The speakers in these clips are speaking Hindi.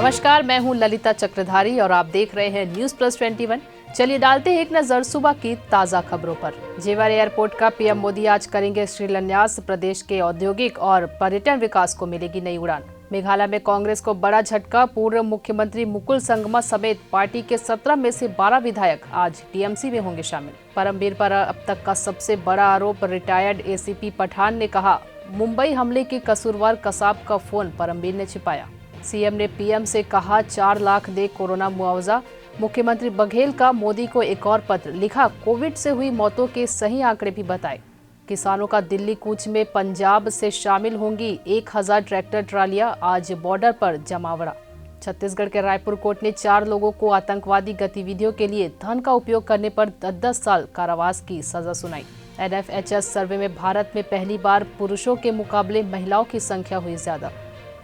नमस्कार, मैं हूं ललिता चक्रधारी और आप देख रहे हैं न्यूज प्लस 21। चलिए डालते हैं एक नजर सुबह की ताजा खबरों पर। जेवर एयरपोर्ट का पीएम मोदी आज करेंगे शिलान्यास। प्रदेश के औद्योगिक और पर्यटन विकास को मिलेगी नई उड़ान। मेघालय में कांग्रेस को बड़ा झटका। पूर्व मुख्यमंत्री मुकुल संगमा समेत पार्टी के 17 में से 12 विधायक आज टीएमसी में होंगे शामिल। परमबीर पर अब तक का सबसे बड़ा आरोप। रिटायर्ड एसीपी पठान ने कहा, मुंबई हमले के कसूरवार कसाब का फोन परमबीर ने छिपाया। सीएम ने पीएम से कहा 4 लाख दे कोरोना मुआवजा। मुख्यमंत्री बघेल का मोदी को एक और पत्र लिखा, कोविड से हुई मौतों के सही आंकड़े भी बताए। किसानों का दिल्ली कूच में पंजाब से शामिल होंगी 1000 ट्रैक्टर ट्रालियां। आज बॉर्डर पर जमावड़ा। छत्तीसगढ़ के रायपुर कोर्ट ने 4 लोगों को आतंकवादी गतिविधियों के लिए धन का उपयोग करने पर 10 साल कारावास की सजा सुनाई। एनएफएचएस सर्वे में भारत में पहली बार पुरुषों के मुकाबले महिलाओं की संख्या हुई ज्यादा।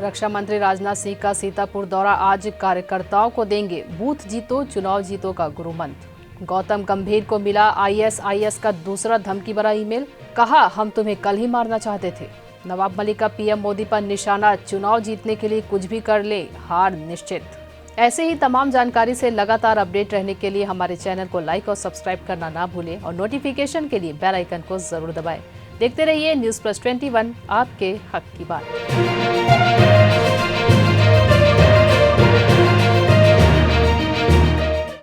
रक्षा मंत्री राजनाथ सिंह का सीतापुर दौरा। आज कार्यकर्ताओं को देंगे बूथ जीतो चुनाव जीतो का गुरु मंत्र। गौतम गंभीर को मिला आईएसआईएस का दूसरा धमकी भरा ईमेल। कहा, हम तुम्हें कल ही मारना चाहते थे। नवाब मलिक का पीएम मोदी पर निशाना। चुनाव जीतने के लिए कुछ भी कर ले, हार निश्चित। ऐसे ही तमाम जानकारी से लगातार अपडेट रहने के लिए हमारे चैनल को लाइक और सब्सक्राइब करना ना भूलें और नोटिफिकेशन के लिए बेल आइकन को जरूर दबाएं। देखते रहिए न्यूज प्लस 21, आपके हक की बात।